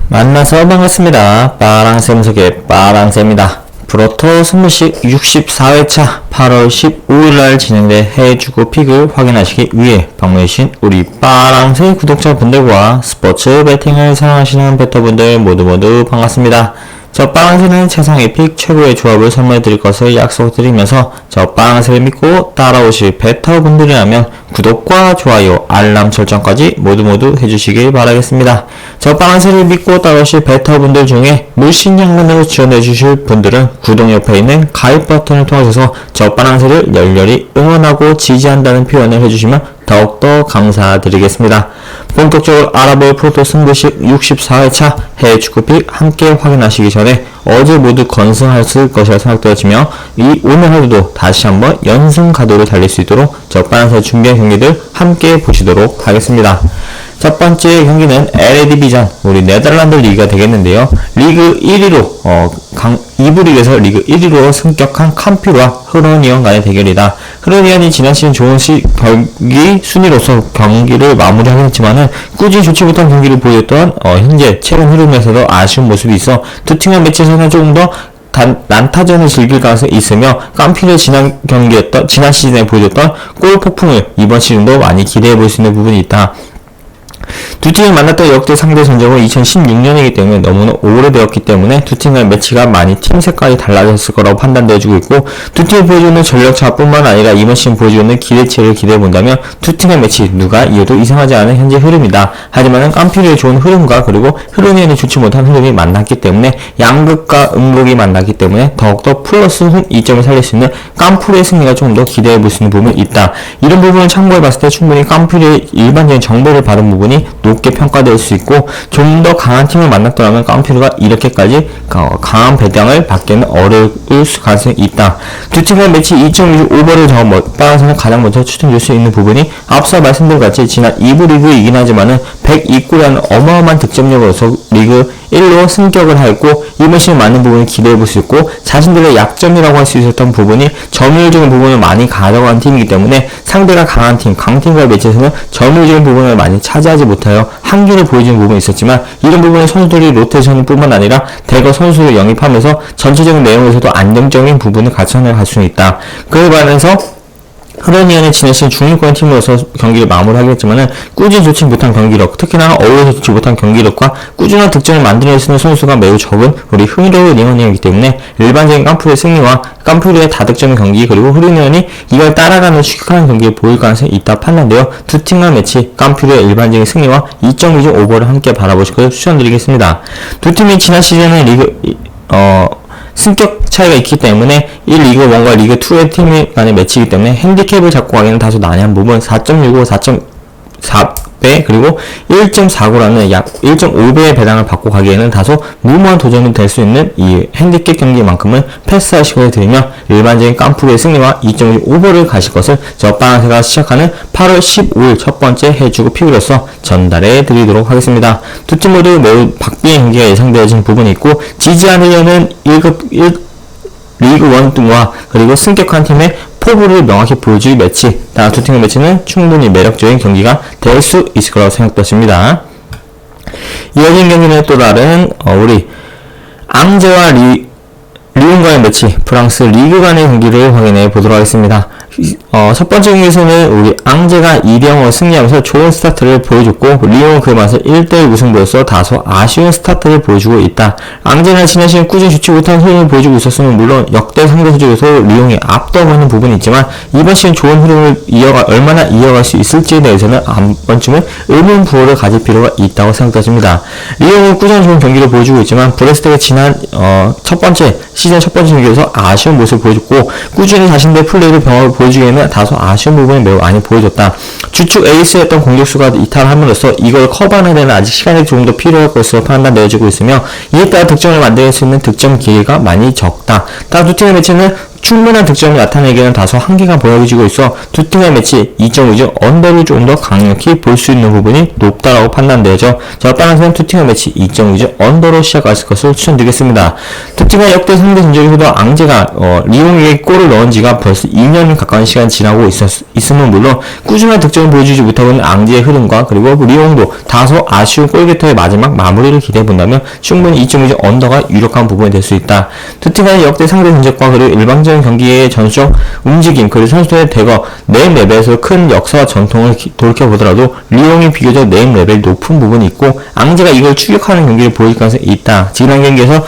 만나서 반갑습니다. 빠랑쌤 소개 빠랑쌤입니다. 브로토 승부식 64회차 8월 15일날 진행돼 해주고 픽을 확인하시기 위해 방문해주신 우리 빠랑새 구독자분들과 스포츠 베팅을 사랑하시는 베터분들 모두 반갑습니다. 저 빠랑새는 최상의 픽 최고의 조합을 선물해드릴 것을 약속드리면서 저 빠랑새를 믿고 따라오실 베터분들이라면 구독과 좋아요, 알람 설정까지 모두 해주시길 바라겠습니다. 저 빠랑새를 믿고 따라오실 베터분들 중에 물신양면으로 지원해주실 분들은 구독 옆에 있는 가입 버튼을 통해서 저 빠랑새를 열렬히 응원하고 지지한다는 표현을 해주시면 더욱더 감사드리겠습니다. 본격적으로 알아볼 프로토 승부식 64회차 해외 축구픽 함께 확인하시기 전에 어제 모두 건승했을 것이라 생각되어지며 오늘 하루도 다시 한번 연승 가도를 달릴 수 있도록 적반하게 준비한 경기들 함께 보시도록 하겠습니다. 첫 번째 경기는 LA 디비전 우리 네덜란드 리그가 되겠는데요. 리그 1위로 2부 리그에서 리그 1위로 승격한 캄피르와 흐로니언 간의 대결이다. 흐로니언이 지난 시즌 좋은 경기 순위로서 경기를 마무리하긴 했지만은 꾸준히 좋지 못한 경기를 보였던 현재 최근 흐름에서도 아쉬운 모습이 있어 두 팀의 매치에서는 조금 더 난타전을 즐길 가능성이 있으며 깜피르의 지난 시즌에 보여줬던 골 폭풍을 이번 시즌도 많이 기대해 볼 수 있는 부분이 있다. 두 팀이 만났던 역대 상대 전적은 2016년이기 때문에 너무나 오래되었기 때문에 두 팀의 매치가 많이 팀 색깔이 달라졌을 거라고 판단되어지고 있고 두 팀이 보여주는 전력차뿐만 아니라 이번 시즌 보여주는 기대치를 기대해본다면 두 팀의 매치 누가 이어도 이상하지 않은 현재 흐름이다. 하지만 깜피르의 좋은 흐름과 그리고 흐로니언이 좋지 못한 흐름이 만났기 때문에 양극과 음극이 만났기 때문에 더욱더 플러스 2점을 살릴 수 있는 깜피르의 승리가 조금 더 기대해볼 수 있는 부분이 있다. 이런 부분을 참고해봤을 때 충분히 깜피르의 일반적인 정보를 받은 부분이 높게 평가될 수 있고 좀 더 강한 팀을 만났더라면 깜피르가 이렇게까지 강한 배당을 받기는 어려울 가능성이 있다. 두 팀의 매치 2.2 오버를 빠져서는 가장 먼저 추천드릴 수 있는 부분이 앞서 말씀드린 같이 지난 2부 리그이긴 하지만은 102골이라는 어마어마한 득점력으로서 리그 1로 승격을 하였고 이번 시즌 많은 부분을 기대해볼 수 있고 자신들의 약점이라고 할 수 있었던 부분이 점유율적인 부분을 많이 가져간 팀이기 때문에 상대가 강한 팀, 강팀과의 매치에서는 점유율적인 부분을 많이 차지하지 못하여 한계를 보여주는 부분이 있었지만 이런 부분은 선수들이 로테이션 뿐만 아니라 대거 선수를 영입하면서 전체적인 내용에서도 안정적인 부분을 갖춰나갈 수는 있다. 그에 반해서 흐로니언의 지난 시즌 중위권 팀으로서 경기를 마무리하겠지만은 꾸준히 좋지 못한 경기력, 특히나 어울려서 좋지 못한 경기력과 꾸준한 득점을 만들어낼 수 있는 선수가 매우 적은 우리 흐로니언이기 때문에 일반적인 깜프르의 승리와 깜프르의 다득점 경기 그리고 흐로니언이 이걸 따라가는 추격하는 경기를 보일 가능성이 있다 판단되어 두 팀 간 매치 깜프르의 일반적인 승리와 2.2점 오버를 함께 바라보실 것을 추천드리겠습니다. 두 팀이 지난 시즌에 승격 차이가 있기 때문에 1리그 1과 리그 2의 팀 간의 매치이기 때문에 핸디캡을 잡고 가기는 다소 난해한 부분 4.65, 4.4배 그리고 1.49라는 약 1.5배의 배당을 받고 가기에는 다소 무모한 도전이 될 수 있는 이 핸디캡 경기만큼은 패스하시고 드리며 일반적인 깜프르의 승리와 2.5 오버를 가실 것을 저 빠랑새가 시작하는 8월 15일 첫 번째 해주고 픽으로서 전달해 드리도록 하겠습니다. 두 팀 모두 매우 박빙의 경기가 예상되어진 부분이 있고 지지하려는 1급 리그 1와 그리고 승격한 팀의 포부를 명확히 보여줄 매치 두 팀의 매치는 충분히 매력적인 경기가 될 수 있을 거라고 생각되었습니다. 이어진 경기는 또 다른 우리 앙제와 리옹과의 매치 프랑스 리그 간의 경기를 확인해 보도록 하겠습니다. 첫 번째 경기에서는 우리 앙제가 2대0으로 승리하면서 좋은 스타트를 보여줬고 리옹은 그에 맞서 1대1 무승부로서 다소 아쉬운 스타트를 보여주고 있다. 앙제는 지난 시즌 꾸준히 좋지 못한 흐름을 보여주고 있었으면 물론 역대 상대 쪽에서 리옹이 앞서고 있는 부분이 있지만 이번 시즌 좋은 흐름을 얼마나 이어갈 수 있을지에 대해서는 한 번쯤은 의문 부호를 가질 필요가 있다고 생각됩니다. 리옹은 꾸준히 좋은 경기를 보여주고 있지만 브레스트가 지난 시즌 첫 번째 경기에서 아쉬운 모습을 보여줬고 꾸준히 자신들의 플레이를 보여주기에는 다소 아쉬운 부분이 매우 많이 보여줬다. 주축 에이스였던 공격수가 이탈함으로써 이걸 커버하는 데는 아직 시간이 조금 더 필요할 것으로 판단되어지고 있으며 이에 따라 득점을 만들 수 있는 득점 기회가 많이 적다. 두 팀의 매치는 충분한 득점을 나타내기에는 다소 한계가 보여지고 있어 두 팀의 매치 2.5점 언더를 좀 더 강력히 볼 수 있는 부분이 높다라고 판단되죠. 저 빠른선 두 팀의 매치 2.5점 언더로 시작할 것을 추천드리겠습니다. 두 투팅의 역대 상대 전적에서도 앙제가 리옹에게 골을 넣은 지가 벌써 2년 가까운 시간 지나고 있으면 물론 꾸준한 득점을 보여주지 못하고 있는 앙제의 흐름과 그리고 리옹도 다소 아쉬운 골게터의 마지막 마무리를 기대해본다면 충분히 2.5점 언더가 유력한 부분이 될 수 있다. 투팅의 역대 상대 전적과 그리고 일방적인 경기의 전술적 움직임 그리고 선수들의 대거 네임 레벨에서 큰 역사와 전통을 돌이켜보더라도 리옹이 비교적 네임 레벨이 높은 부분이 있고 앙제가 이걸 추격하는 경기를 보일 가능성이 있다. 지난 경기에서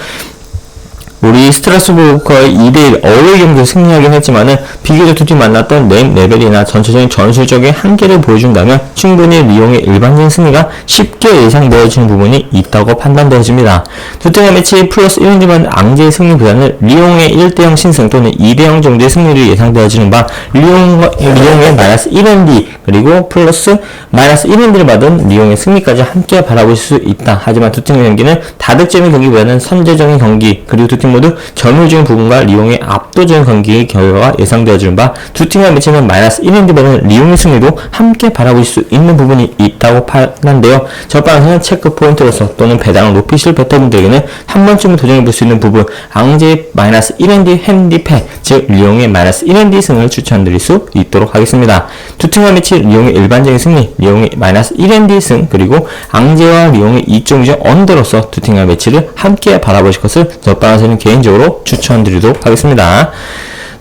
우리 스트라스부르크의 2대1 어웨이 경기에서 승리하긴 했지만은 비교적 두 팀 만났던 네임 레벨이나 전체적인 전술적인 한계를 보여준다면 충분히 리옹의 일반적인 승리가 쉽게 예상되어지는 부분이 있다고 판단되어집니다. 두 팀의 매치 플러스 1인지만 앙제의 승리보다는 리옹의 1대0 신승 또는 2대0 정도의 승리를 예상되어지는 바 리옹의 마이너스 1ND 그리고 플러스 마이너스 1ND를 받은 리옹의 승리까지 함께 바라볼 수 있다. 하지만 두 팀의 경기는 다득점의 경기보다는 선제적인 경기 그리고 두 팀 모두 점유적인 부분과 리옹의 압도적인 경기의 결과가 예상되어지는 바 두 팀의 매치는 마이너스 1인드보다는 리옹의 승리도 함께 바라볼 수 있는 부분이 있다고 판단되어 저방에서는 체크 포인트로서 또는 배당을 높이실 베터분들에게는 한 번쯤은 도전해볼 수 있는 부분 앙제의 마이너스 1ND 핸디패 즉 리옹의 마이너스 1ND 승을 추천드릴 수 있도록 하겠습니다. 두 팀의 매치 리옹의 일반적인 승리 리옹의 마이너스 1ND 승 그리고 앙제와 리옹의 2.5점 언더로서 두 팀의 매치를 함께 바라보실 것을 저방에서는 개인적으로 추천드리도록 하겠습니다.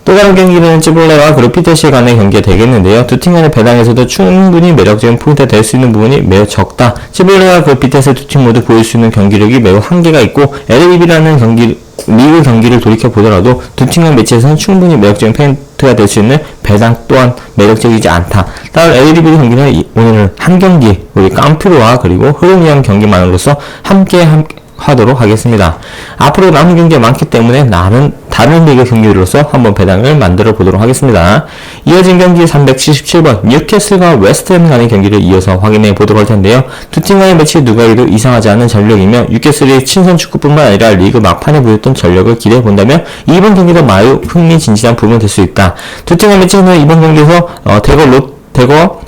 또 다른 경기는 찌볼레와 그리고 피테시 간의 경기가 되겠는데요. 두 팀 간의 배당에서도 충분히 매력적인 포인트가 될 수 있는 부분이 매우 적다. 찌볼레와 그 피테스 두 팀 모두 보일 수 있는 경기력이 매우 한계가 있고 LBB라는 리그 경기를 돌이켜보더라도 두 팀 간 매치에서는 충분히 매력적인 포인트가 될 수 있는 배당 또한 매력적이지 않다. 따라 LBB 경기는 오늘 한 경기 우리 깜퓨로와 그리고 흐름이한 경기만으로서 함께 하도록 하겠습니다. 앞으로 남은 경기가 많기 때문에 다른 리그 경기로서 한번 배당을 만들어 보도록 하겠습니다. 이어진 경기 377번 뉴캐슬과 웨스트햄 간의 경기를 이어서 확인해 보도록 할 텐데요. 두 팀 간의 매치 누가 이도 이상하지 않은 전력이며 뉴캐슬의 친선 축구뿐만 아니라 리그 막판에 보였던 전력을 기대해 본다면 이번 경기도 매우 흥미진진한 부분이 될 수 있다. 두 팀 간의 매치는 이번 경기에서 대거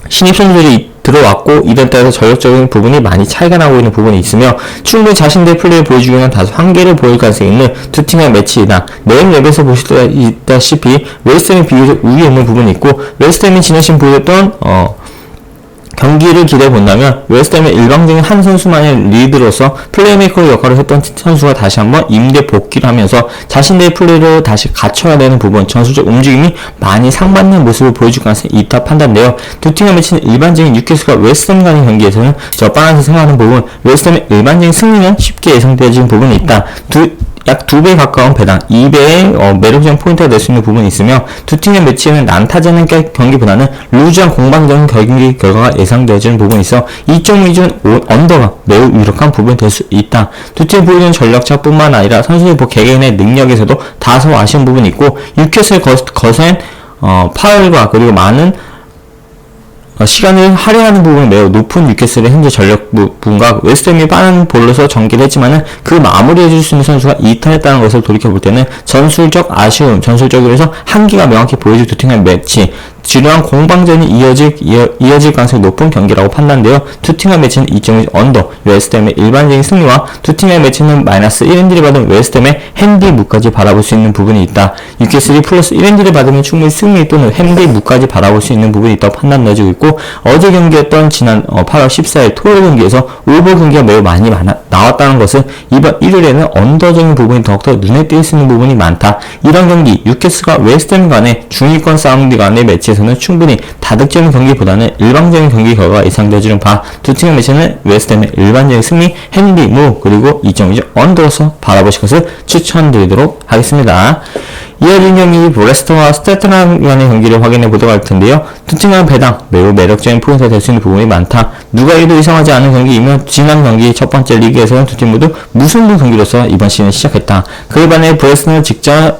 신입 선수들이 들어왔고 이런 따라서 전력적인 부분이 많이 차이가 나고 있는 부분이 있으며 충분히 자신들의 플레이를 보여주기에는 다소 한계를 보일 가능성이 있는 두 팀의 매치이다. 네임 랩에서 보시다시피 웨스트햄이 비교적 우위에 있는 부분이 있고 웨스트햄이 지난 시즌 보였던 경기를 기대해 본다면 웨스트햄의 일방적인 한 선수만의 리드로서 플레이메이커 역할을 했던 선수가 다시 한번 임대 복귀를 하면서 자신들의 플레이를 다시 갖춰야 되는 부분 전술적 움직임이 많이 상반된 모습을 보여줄 가능성이 있다 판단되어 두 팀의 매치는 일반적인 뉴캐슬과 웨스트햄 간의 경기에서는 저방에서 생각하는 부분 웨스트햄의 일반적인 승리는 쉽게 예상되어지는 부분이 있다. 약 2배 가까운 배당, 2배의 매력적인 포인트가 될 수 있는 부분이 있으며 두 팀의 매치는 난타전의 경기보다는 루즈한 공방적인 경기 결과가 예상되어지는 부분이 있어 2.2점 언더가 매우 유력한 부분이 될 수 있다. 두 팀이 보여주는 전력차뿐만 아니라 선수의 개개인의 능력에서도 다소 아쉬운 부분이 있고 뉴캐슬 거센 파울과 그리고 많은 시간을 할애하는 부분이 매우 높은 뉴캐슬의 현재 전력 부분과 웨스트햄이 빠른 볼로서 전개를 했지만은 그 마무리해줄 수 있는 선수가 이탈했다는 것을 돌이켜볼 때는 전술적 아쉬움, 전술적으로 해서 한계가 명확히 보여줄 두 팀의 매치 지루한 공방전이 이어질 가능성이 높은 경기라고 판단되어 두 팀의 매치는 2.5 언더, 웨스트햄의 일반적인 승리와 두 팀의 매치는 마이너스 1엔디를 받은 웨스트햄의 핸디 무까지 바라볼 수 있는 부분이 있다. 뉴캐슬이 플러스 1엔디를 받으면 충분히 승리 또는 핸디 무까지 바라볼 수 있는 부분이 있다고 판단되어지고 있고 어제 경기였던 지난 8월 14일 토요일 경기에서 오버 경기가 매우 많이 나왔다는 것은 이번 일요일에는 언더적인 부분이 더욱더 눈에 띄일 수 있는 부분이 많다. 이런 경기 뉴캐슬과 웨스트햄 간의 중위권 싸움 간의 매치에서는 충분히 다득점의 경기보다는 일방적인 경기 결과가 예상되어지는 바 두 팀의 매치는 웨스트햄의 일반적인 승리, 핸디 무 그리고 2.5점 언더로서 바라보실 것을 추천드리도록 하겠습니다. 이어진 경기 브레스트와 스테트남 간의 경기를 확인해 보도록 할 텐데요. 두 팀 간 배당 매우 매력적인 포인트가 될 수 있는 부분이 많다. 누가 해도 이상하지 않은 경기이며 지난 경기 첫 번째 리그에서는 두 팀 모두 무승부 경기로서 이번 시즌을 시작했다. 그에 반해 브레스트는 직전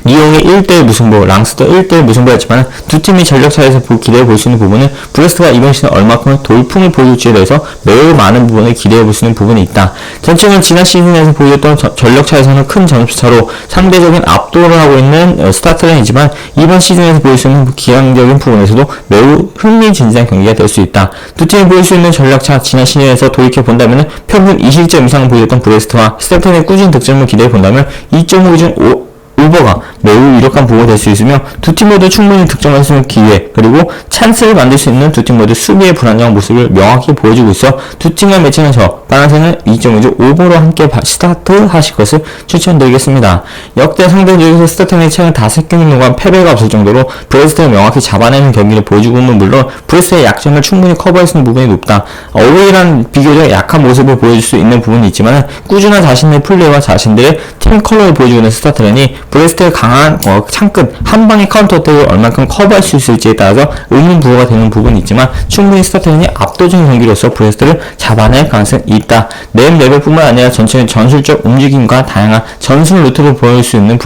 리옹의 1대1 무승부, 랑스도 1대1 무승부였지만 두 팀이 전력 차에서 기대해 볼 수 있는 부분은 브레스트가 이번 시즌 얼마큼 돌풍을 보여줄지에 대해서 매우 많은 부분을 기대해 볼 수 있는 부분이 있다. 전체적으로 지난 시즌에서 보여줬던 전력 차에서는 큰 점수차로 상대적인 압도를 하고 있는 스타트라인이지만 이번 시즌에서 보일 수 있는 기량적인 부분에서도 매우 흥미진진한 경기가 될 수 있다. 두 팀이 보일 수 있는 전력차 지난 시즌에서 돌이켜 본다면 평균 20점 이상을 보여줬던 브레스트와 스타트라인의 꾸준히 득점을 기대해 본다면 2.5 기준 오버가 매우 유력한 보호가 될 수 있으며 두 팀 모두 충분히 득점할 수 있는 기회 그리고 찬스를 만들 수 있는 두 팀 모두 수비의 불안정한 모습을 명확히 보여주고 있어 두 팀의 매치는 파란색은 2.5주 오버로 함께 스타트 하실 것을 추천드리겠습니다. 역대 상대적에서 스타트의 차이는 5경기 동안 패배가 없을 정도로 브레스트를 명확히 잡아내는 경기를 보여주고는 물론 브레스트의 약점을 충분히 커버할 수 있는 부분이 높다. 어웨이란 비교적 약한 모습을 보여줄 수 있는 부분이 있지만 꾸준한 자신의 플레이와 자신들의 팀 컬러를 보여주고 있는 스타트라인이 브레스트의 강한 창끝 한 방의 카운터 어택을 얼만큼 커버할 수 있을지에 따라서 의문 부호가 되는 부분이 있지만 충분히 스타트라인이 압도적인 경기로서 브레스트를 잡아낼 가능성이 있다. 맵 레벨뿐만 아니라 전체적인 전술적 움직임과 다양한 전술 루트를 보여줄 수 있는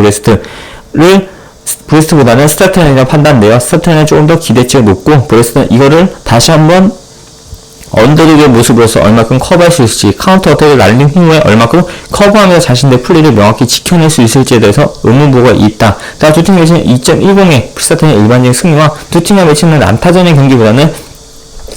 브레스트보다는 스타트라인이라 판단되어 스타트라인은 조금 더 기대치가 높고 브레스트는 이거를 다시 한번 언더독의 모습으로서 얼마큼 커버할 수 있을지 카운터 어택을 날린 후에 얼마큼 커버하면서 자신의 플레이를 명확히 지켜낼 수 있을지에 대해서 의문부호가 있다. 따라 두 팀 매치는 2.10의 스타트의 일반적인 승리와 두 팀의 매치는 난타전의 경기보다는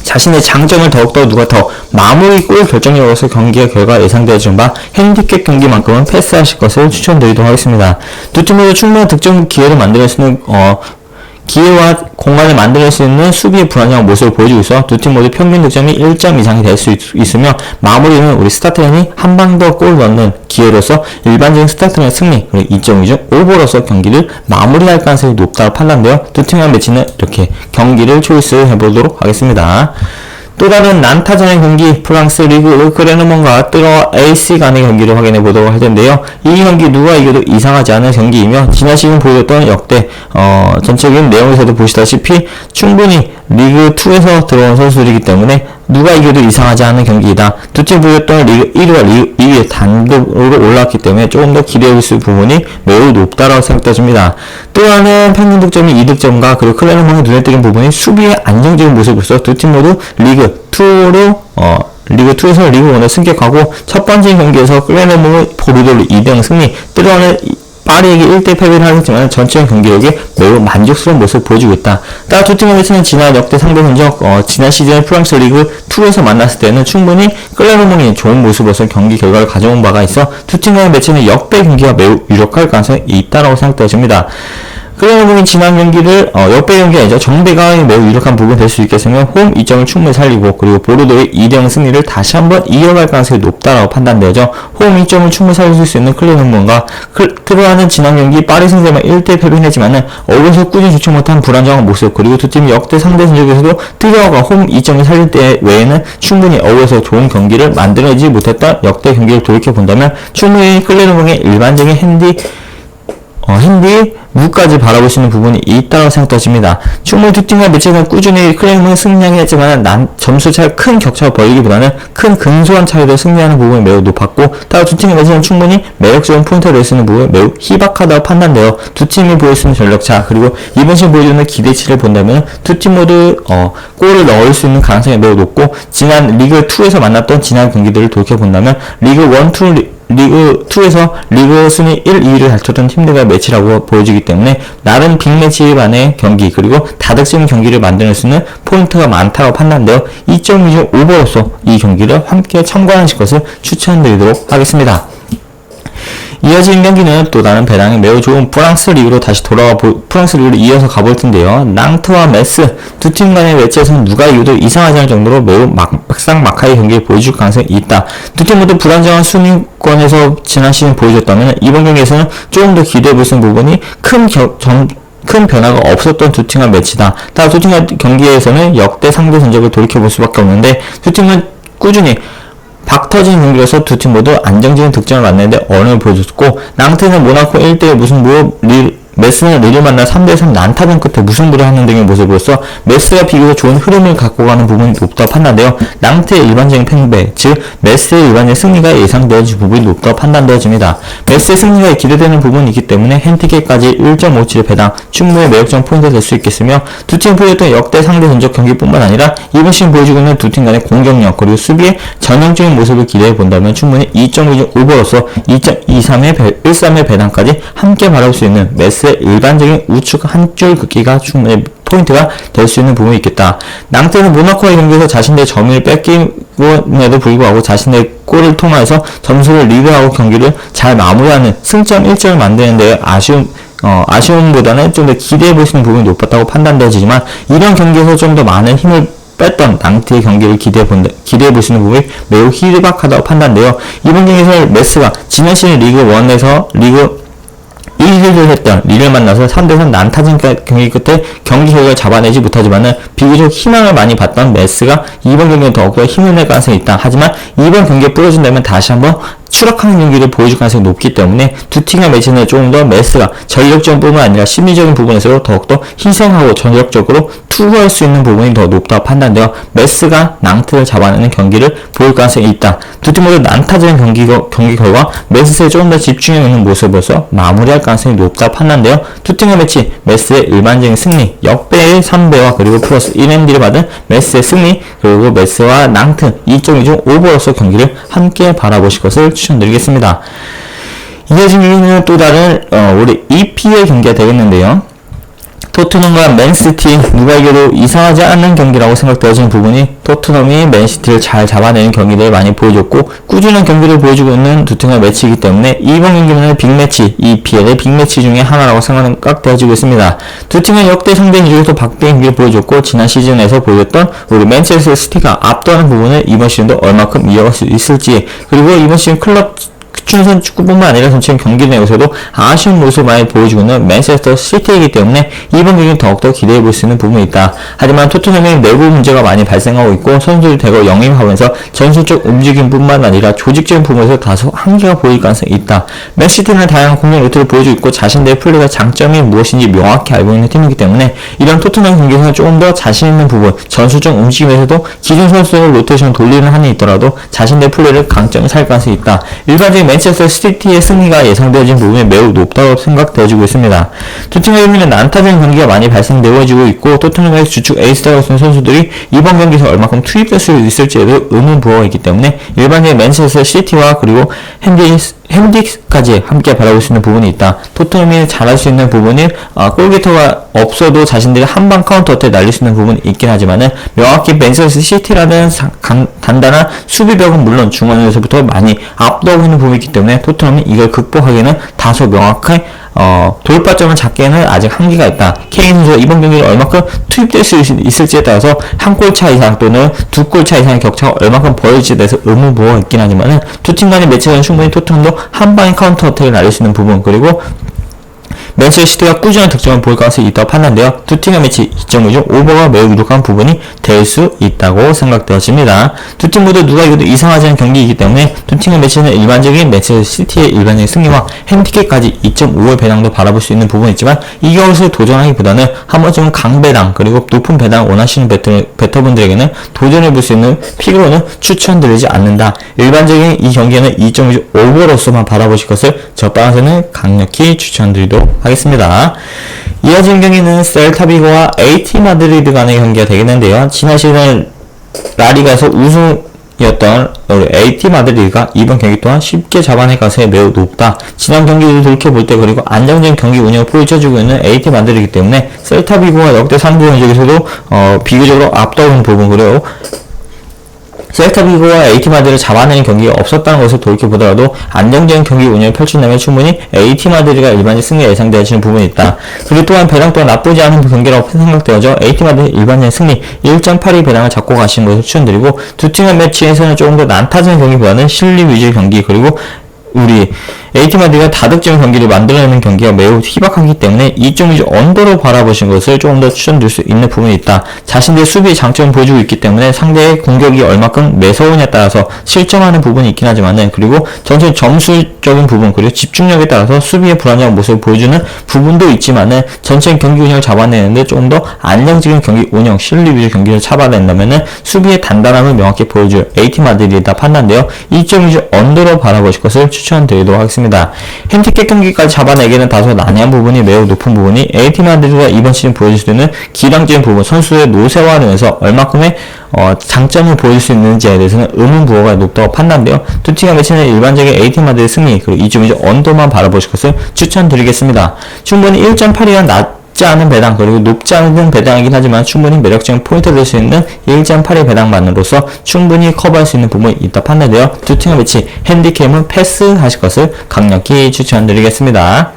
자신의 장점을 더욱더 누가 더 마무리 골 결정력으로서 경기의 결과 예상되어지는 바 핸디캡 경기만큼은 패스하실 것을 추천드리도록 하겠습니다. 두 팀 모두 충분한 득점 기회를 만들 수 있는 기회와 공간을 만들 수 있는 수비의 불안정한 모습을 보여주고 있어 두 팀 모두 평균 득점이 1점 이상이 될 수 있으며 마무리는 우리 스타트라인이 한 방 더 골 넣는 기회로서 일반적인 스타트라인 승리 그리고 2.2점 오버로서 경기를 마무리할 가능성이 높다고 판단되어 두 팀의 매치는 이렇게 경기를 초이스해보도록 하겠습니다. 또 다른 난타전의 경기 프랑스 리그 크레르몬과 뜨거워 AC 간의 경기를 확인해 보도록 할 텐데요. 이 경기 누가 이겨도 이상하지 않은 경기이며 지난 시즌 보여줬던 역대 전체적인 내용에서도 보시다시피 충분히 리그2에서 들어온 선수들이기 때문에 누가 이겨도 이상하지 않은 경기이다. 두 팀 보였던 리그 1위와 리그 2위에 단독으로 올라왔기 때문에 조금 더 기대해 볼 수 있는 부분이 매우 높다라고 생각되어집니다. 또 하나는 평균 득점이 2득점과 그리고 클레르몬의 눈에 띄는 부분이 수비의 안정적인 모습으로서 두 팀 모두 리그2에서 리그 1을 승격하고 첫 번째 경기에서 클레르몬의 보르도를 2대0 승리 뜨거운 파리에게 1대 패배를 하겠지만 전체적 경기력에 매우 만족스러운 모습을 보여주고 있다. 따라 두 팀의 매치는 지난 역대 상대 성적 지난 시즌 프랑스 리그 2에서 만났을 때는 충분히 클레르몬이 좋은 모습으로서 경기 결과를 가져온 바가 있어 두 팀 간의 매치는 역배 경기가 매우 유력할 가능성이 있다라고 생각되어집니다. 클레르몬이 지난 경기를 역배 경기 아니죠. 정배가 매우 유력한 부분이 될 수 있겠으며 홈 2점을 충분히 살리고 그리고 보르도의 2대0 승리를 다시 한번 이어갈 가능성이 높다라고 판단되죠. 홈 2점을 충분히 살릴 수 있는 클레르몬과 트로아는 지난 경기 파리 생제르맹 1대 패배를 했지만은 어디서 꾸준히 주체 못한 불안정한 모습 그리고 두 팀 역대 상대 전적에서도 트로아가 홈 2점을 살릴 때 외에는 충분히 어우에서 좋은 경기를 만들어내지 못했던 역대 경기를 돌이켜본다면 충분히 클레르몬의 일반적인 핸디 무까지 바라볼 수 있는 부분이 있다고 생각되어집니다. 충분히 두 팀과 매치는 꾸준히 클레르몬이 승리하긴 했지만 점수 차이 큰 격차를 벌이기보다는 큰 근소한 차이로 승리하는 부분이 매우 높았고 따라 두 팀의 매치는 충분히 매력적인 포인트를 낼 수 있는 부분이 매우 희박하다고 판단되어 두 팀이 보일 수 있는 전력차 그리고 이번 시즌 보여주는 기대치를 본다면 두 팀 모두 골을 넣을 수 있는 가능성이 매우 높고 지난 리그2에서 만났던 지난 경기들을 돌이켜본다면 리그2에서 리그 순위 1, 2위를 다쳤던 팀들과 매치라고 보여지기 때문에 나름 빅매치반의 경기 그리고 다득점 경기를 만들어낼 수 있는 포인트가 많다고 판단되어 2.2점 오버로서 이 경기를 함께 참관하실 것을 추천드리도록 하겠습니다. 이어진 경기는 또 다른 배당이 매우 좋은 프랑스 리그로 다시 프랑스 리그로 이어서 가볼 텐데요. 낭트와 메스 두 팀 간의 매치에서는 누가 이겨도 이상하지 않을 정도로 매우 막상막하의 경기를 보여줄 가능성이 있다. 두 팀 모두 불안정한 순위권에서 지난 시즌 보여줬다면 이번 경기에서는 조금 더 기대해 볼 수 있는 부분이 큰 변화가 없었던 두 팀의 매치다. 따라 두 팀의 경기에서는 역대 상대 전적을 돌이켜볼 수밖에 없는데 두 팀은 꾸준히 박터진 경기에서 두 팀 모두 안정적인 득점을 만내는데 어려움을 보여줬고 낭트는 모나코 1대1 무승부 메스는 리를 만나 3대3 난타전 끝에 무승부를 하는 등의 모습으로서 메스가 비교적 좋은 흐름을 갖고 가는 부분이 높다고 판단되어 낭트의 일반적인 패배, 즉 메스의 일반적인 승리가 예상되어질 부분이 높다고 판단되어집니다. 메스의 승리가 기대되는 부분이 있기 때문에 핸디캡까지 1.57 배당 충분히 매력적 포인트가 될 수 있겠으며 두 팀이 보여줬던 역대 상대 전적 경기뿐만 아니라 이번 시즌 보여주고 있는 두 팀 간의 공격력 그리고 수비의 전형적인 모습을 기대해 본다면 충분히 2.2 오버로서 2.13의 배당까지 함께 바라볼 수 있는 메스의 일반적인 우측 한 줄 긋기가 충분히 포인트가 될 수 있는 부분이 있겠다. 낭트는 모나코의 경기에서 자신의 점유를 뺏김에도 불구하고 자신의 골을 통해서 점수를 리드하고 경기를 잘 마무리하는 승점 1점을 만드는 데 아쉬움보다는 좀 더 기대해 볼 수 있는 부분이 높았다고 판단되지만 이런 경기에서 좀 더 많은 힘을 뺐던 낭트의 경기를 기대해 볼 수 있는 부분이 매우 희박하다고 판단되어 이번 경기에서 메스가 지난 시즌 리그 1에서 리그 1위를 했던 리를 만나서 3대3 난타전 경기 끝에 경기 결과를 잡아내지 못하지만은 비교적 희망을 많이 봤던 메스가 이번 경기에 더욱더 힘을 낼 가능성이 있다. 하지만 이번 경기에 부러진다면 다시 한번 추락하는 경기를 보여줄 가능성이 높기 때문에 두 팀의 매치는 조금 더 메스가 전력적인 뿐만 아니라 심리적인 부분에서 더욱더 희생하고 전력적으로 투구할 수 있는 부분이 더 높다고 판단되어 메스가 낭트를 잡아내는 경기를 보일 가능성이 있다. 두 팀 모두 난타전 경기 결과 메스에 조금 더 집중해 있는 모습으로서 마무리할 가능성이 높다고 판단되어 두 팀의 매치 메스의 일반적인 승리 역배의 3배와 그리고 플러스 1MD를 받은 메스의 승리 그리고 메스와 낭트 2.2중 오버로서 경기를 함께 바라보실 것을 추천드리겠습니다. 이어진 경기는 또 다른 우리 EPL 경기가 되겠는데요. 토트넘과 맨시티 누가 이겨도 이상하지 않는 경기라고 생각되어지는 부분이 토트넘이 맨시티를 잘 잡아내는 경기들을 많이 보여줬고 꾸준한 경기를 보여주고 있는 두 팀의 매치이기 때문에 이번 경기는 빅매치, EPL의 빅매치 중에 하나라고 생각되어지고 있습니다. 두 팀의 역대 상대인 중에서 박빙 경기를 보여줬고 지난 시즌에서 보여줬던 우리 맨체스터 시티가 압도하는 부분을 이번 시즌도 얼마큼 이어갈 수 있을지 그리고 이번 시즌 클럽 춘선 축구뿐만 아니라 전체 경기 내에서도 아쉬운 모습을 많이 보여주고 있는 맨체스터 시티이기 때문에 이번 경기는 더욱더 기대해 볼 수 있는 부분이 있다. 하지만 토트넘의 내부 문제가 많이 발생하고 있고 선수들이 대거 영입하면서 전술적 움직임뿐만 아니라 조직적인 부분에서 다소 한계가 보일 가능성이 있다. 맨시티는 다양한 공격 루트를 보여주고 있고 자신들의 플레이가 장점이 무엇인지 명확히 알고 있는 팀이기 때문에 이런 토트넘 경기에서 조금 더 자신 있는 부분 전술적 움직임에서도 기존 선수를 로테이션 돌리는 한이 있더라도 자신들의 플레이를 강점을 살 가능성이 있다. 일반적인 맨체스터 시티의 승리가 예상되어진 부분이 매우 높다고 생각되어지고 있습니다. 두 팀의 의미는 난타전 경기가 많이 발생되어지고 있고 토트넘의 주축 에이스라고 하는 선수들이 이번 경기에서 얼마큼 투입될 수 있을지에도 의문부호가 있기 때문에 일반적인 맨체스터 시티와 그리고 핸디까지 함께 바라볼 수 있는 부분이 있다. 토트넘이 잘할 수 있는 부분이 골게터가 없어도 자신들이 한방 카운터 어택 날릴 수 있는 부분이 있긴 하지만은 명확히 맨체스터 시티라는 단단한 수비벽은 물론 중원에서부터 많이 압도하고 있는 부분이 있기 때문에 토트넘이 이걸 극복하기에는 다소 명확한 돌파점을 잡기에는 아직 한계가 있다. 케인 선수가 이번 경기를 얼마큼 투입될 수 있을지에 따라서 한 골 차 이상 또는 두 골 차 이상의 격차가 얼마큼 벌어질지에 대해서 의문부호가 있긴 하지만은 두 팀 간의 매치는 충분히 토트넘도 한 방의 카운터 어택을 날릴 수 있는 부분 그리고 맨체스터 시티가 꾸준한 득점을 보일 가능성이 있다고 판단되어 두 팀의 매치 2.5중 오버가 매우 유력한 부분이 될 수 있다고 생각되어집니다. 두 팀 모두 누가 이겨도 이상하지 않은 경기이기 때문에 두 팀의 매치는 일반적인 맨체스터 시티의 일반적인 승리와 핸디캡까지 2.5의 배당도 바라볼 수 있는 부분이 있지만 이것을 도전하기보다는 한 번쯤은 강배당 그리고 높은 배당을 원하시는 베터분들에게는 도전해볼 수 있는 픽으로는 추천드리지 않는다. 일반적인 이 경기에는 2.5 오버로서만 바라보실 것을 저방에서는 강력히 추천드리도록 하겠습니다. 이어진 경기는 셀타비고와 AT 마드리드 간의 경기가 되겠는데요. 지난 시즌 라리가에서 우승이었던 AT 마드리드가 이번 경기 또한 쉽게 잡아낼 가능성이 매우 높다. 지난 경기를 돌이켜볼 때 그리고 안정적인 경기 운영을 보여주고 있는 AT 마드리드이기 때문에 셀타비고가 역대 3부 전적에서도 비교적으로 앞서는 부분 그리고 셀타비고와 AT 마드를 잡아내는 경기가 없었다는 것을 돌이켜보더라도 안정적인 경기 운영을 펼친다면 충분히 AT 마드가 일반적 승리가 예상되어지는 부분이 있다. 그리고 또한 배당 또한 나쁘지 않은 경기라고 생각되어져 AT 마드 일반적 승리 1.82 배당을 잡고 가시는 것을 추천드리고 두 팀의 매치에서는 조금 더 난타전 경기보다는 실리 위주의 경기 그리고 우리 AT 마드리드가 다득점 경기를 만들어내는 경기가 매우 희박하기 때문에 2.2주 언더로 바라보신 것을 조금 더 추천드릴 수 있는 부분이 있다. 자신들의 수비의 장점을 보여주고 있기 때문에 상대의 공격이 얼마큼 매서우냐에 따라서 실점하는 부분이 있긴 하지만은, 그리고 전체 점수적인 부분 그리고 집중력에 따라서 수비의 불안정한 모습을 보여주는 부분도 있지만은, 전체 경기 운영을 잡아내는데 조금 더 안정적인 경기 운영, 실리 위주 경기를 잡아낸다면은 수비의 단단함을 명확히 보여줄 AT 마드리드다 판단되어 2.2주 언더로 바라보실 것을 추천드리도록 하겠습니다. 핸디캡 경기까지 잡아내기에는 다소 난해한 부분이 매우 높은 부분이 AT 마드리드가 이번 시즌 보여줄 수 있는 기량적인 부분, 선수의 노쇠화하면서 얼마큼의 장점을 보여줄 수 있는지에 대해서는 의문부호가 높다고 판단되어 두 팀의 매치는 일반적인 AT 마드리드 승리 그리고 2.2주 언더만 바라보실 것을 추천드리겠습니다. 충분히 1.8이란 낮지 않은 배당 그리고 높지 않은 배당이긴 하지만 충분히 매력적인 포인트를 낼 수 있는 1.8의 배당만으로서 충분히 커버할 수 있는 부분이 있다 판단되어 두 팀의 매치 핸디캡은 패스하실 것을 강력히 추천드리겠습니다.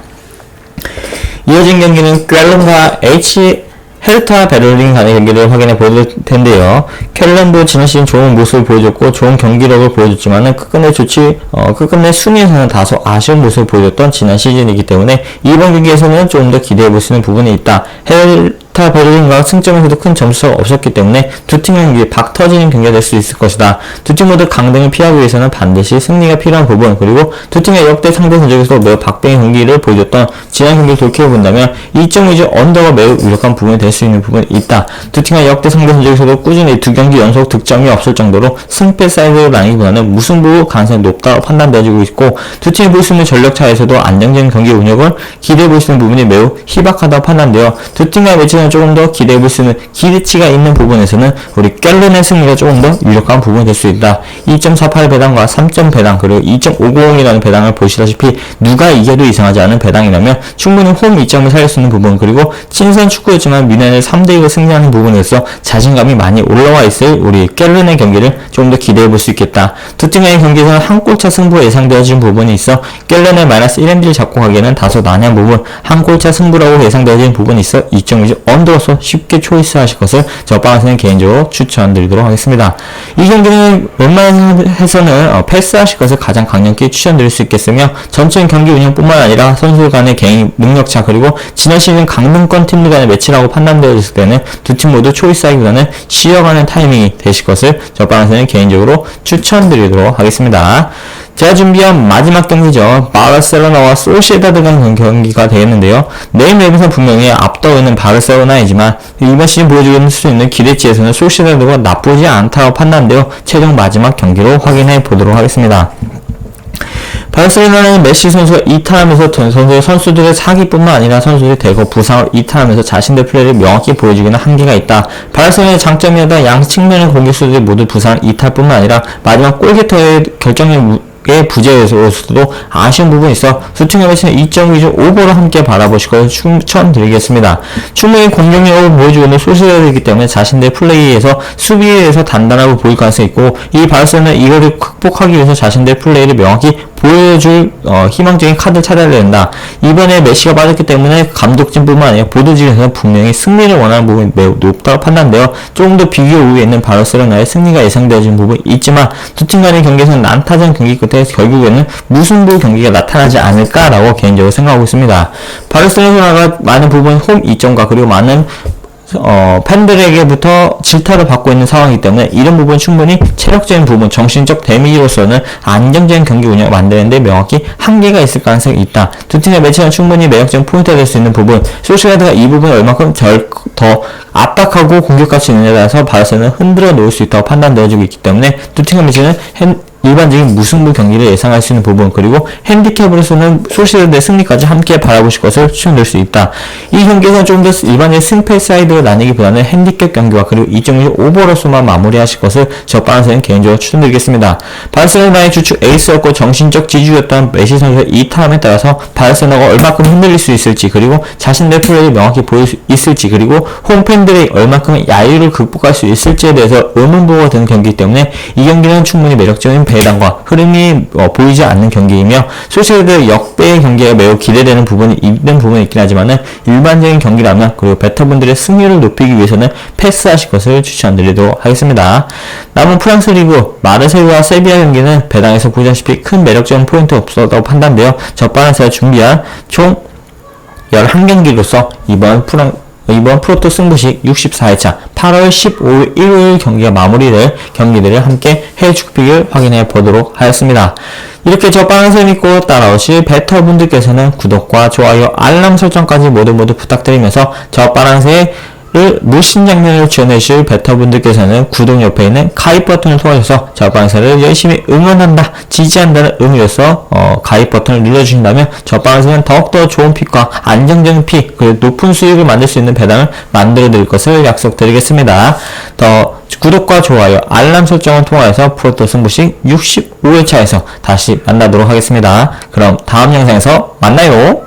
이어진 경기는 꽐런과 헤르타 베를린 간의 경기를 확인해 볼 텐데요. 켈렌도 지난 시즌 좋은 모습을 보여줬고 좋은 경기력을 보여줬지만은 끝끝내 순위에서는 다소 아쉬운 모습을 보여줬던 지난 시즌이기 때문에 이번 경기에서는 조금 더 기대해 볼 수 있는 부분이 있다. 헤르타 베를린과 승점에서도 큰 점수가 없었기 때문에 두 팀의 경기 박 터지는 경기가 될 수 있을 것이다. 두 팀 모두 강등을 피하기 위해서는 반드시 승리가 필요한 부분 그리고 두 팀의 역대 상대 전적에서 매우 박빙의 경기를 보여줬던 지난 경기를 돌이켜본다면 2.2주 언더가 매우 유력한 부분이 될 수 있는 부분이 있다. 두 팀의 역대 상대 전적에서도 꾸준히 두 경기 연속 득점이 없을 정도로 승패 사이드로 나뉘기보다는 무승부 가능성이 높다고 판단되어지고 있고 두 팀이 볼 수 있는 전력 차에서도 안정적인 경기 운영을 기대해 볼 수 있는 부분이 매우 희박하다고 판단되어 두 팀의 매치는 조금 더 기대해 볼 수 있는 기대치가 있는 부분에서는 우리 꽐른의 승리가 조금 더 유력한 부분이 될 수 있다. 2.48 배당과 3점 배당 그리고 2.550이라는 배당을 보시다시피 누가 이겨도 이상하지 않은 배당이라면 충분히 홈 이점을 살릴 수 있는 부분 그리고 친선 축구였지만 미네를 3대2로 승리하는 부분에서 자신감이 많이 올라와 있을 우리 꽐른의 경기를 좀 더 기대해 볼 수 있겠다. 두 팀의 경기에서는 한 골차 승부가 예상되어진 부분이 있어 꽐른의 마이너스 1엔드를 잡고 가기에는 다소 난해한 부분 한 골차 승부라고 예상되어진 부분이 있어 2.2주 언더로서 쉽게 초이스하실 것을 저 방에서는 개인적으로 추천드리도록 하겠습니다. 이 경기는 웬만해서는 패스하실 것을 가장 강력히 추천드릴 수 있겠으며 전체적인 경기 운영뿐만 아니라 선수 간의 개인 능력차 그리고 지난 시즌 강등권 팀들 간의 매치라고 판단되었을 때는 두 팀 모두 초이스하기보다는 쉬어가는 타이밍이 되실 것을 저 방에서는 개인적으로 추천드리도록 하겠습니다. 제가 준비한 마지막 경기죠. 바르셀로나와 소시에다드 간 경기가 되겠는데요. 내일 맵에서 분명히 앞서고 있는 바르셀로나이지만 이번 시즌 보여줄 수 있는 기대치에서는 소시에다드가 나쁘지 않다고 판단되어 최종 마지막 경기로 확인해 보도록 하겠습니다. 바르셀로나는 메시 선수가 이탈하면서 선수들의 사기뿐만 아니라 선수들이 대거 부상을 이탈하면서 자신들 플레이를 명확히 보여주기는 한계가 있다. 바르셀로나의 장점이었던 양 측면의 공격수들이 모두 부상 이탈뿐만 아니라 마지막 골게터의 결정력 부재에서도 아쉬운 부분이 있어 수팅의 매치는 2.2주 오버로 함께 바라보실 것을 추천드리겠습니다. 충분히 공격력을 보여주고 있는 소시에다드이기 때문에 자신들의 플레이에서 수비에서 단단하고 보일 가능성이 있고 이 바르셀로나는 이거를 극복하기 위해서 자신들의 플레이를 명확히 보여줄 희망적인 카드를 찾아야 된다. 이번에 메시가 빠졌기 때문에 감독진뿐만 아니라 보도진에서는 분명히 승리를 원하는 부분이 매우 높다고 판단되어 조금 더 비교 우위에 있는 바르셀로나의 승리가 예상되어지는 부분이 있지만 두 팀 간의 경기에서는 난타전 경기 끝에 결국에는 무승부 경기가 나타나지 않을까라고 개인적으로 생각하고 있습니다. 바르셀로나가 많은 부분 홈 이점과 그리고 많은 팬들에게부터 질타를 받고 있는 상황이기 때문에 이런 부분 충분히 체력적인 부분, 정신적 데미지로서는 안정적인 경기 운영을 만드는데 명확히 한계가 있을 가능성이 있다. 두 팀의 매치는 충분히 매력적인 포인트가 될 수 있는 부분, 소시에다드가 이 부분을 얼마큼 더 압박하고 공격할 수 있느냐에 따라서 바르셀로나는 흔들어 놓을 수 있다고 판단되어지고 있기 때문에 두 팀의 매치는 일반적인 무승부 경기를 예상할 수 있는 부분 그리고 핸디캡으로서는 소시에다드의 승리까지 함께 바라보실 것을 추천드릴 수 있다. 이 경기에서는 좀 더 일반적인 승패 사이드로 나뉘기보다는 핸디캡 경기와 그리고 2.1 오버로서만 마무리하실 것을 저 방에서는 개인적으로 추천드리겠습니다. 바르셀로나의 주축 에이스였고 정신적 지주였던 메시 선수의 이탈함에 따라서 바르셀로나가 얼마큼 흔들릴 수 있을지 그리고 자신의 플레이를 명확히 보일 수 있을지 그리고 홈팬들이 얼마큼 야유를 극복할 수 있을지에 대해서 의문부호가 되는 경기이기 때문에 이 경기는 충분히 매력적인 대단과 흐름이 보이지 않는 경기이며 솔직히 역대의 경기가 매우 기대되는 부분이 있는 부분이 있긴 하지만은 일반적인 경기라면 그리고 베터분들의 승률을 높이기 위해서는 패스하실 것을 추천드리도록 하겠습니다. 남은 프랑스 리그 마르세유와 세비야 경기는 배당에서 보시다시피 큰 매력적인 포인트 없었다고 판단되어 저바란스가 준비한 총 11경기로서 이번 프로토 승부식 64회차 8월 15일 일요일 경기들을 함께 해주픽을 확인해 보도록 하였습니다. 이렇게 저바란스 믿고 따라오실 베터분들께서는 구독과 좋아요, 알람 설정까지 모두 부탁드리면서 저바란스의 무신 장면을 지원해주실 베터분들께서는 구독 옆에 있는 가입 버튼을 통해서 저바란스를 열심히 응원한다, 지지한다는 의미로서 가입 버튼을 눌러주신다면 저바란스는 더욱더 좋은 픽과 안정적인 픽 그리고 높은 수익을 만들 수 있는 배당을 만들어 드릴 것을 약속드리겠습니다. 더 구독과 좋아요, 알람 설정을 통하여서 프로토 승부식 65회차에서 다시 만나도록 하겠습니다. 그럼 다음 영상에서 만나요.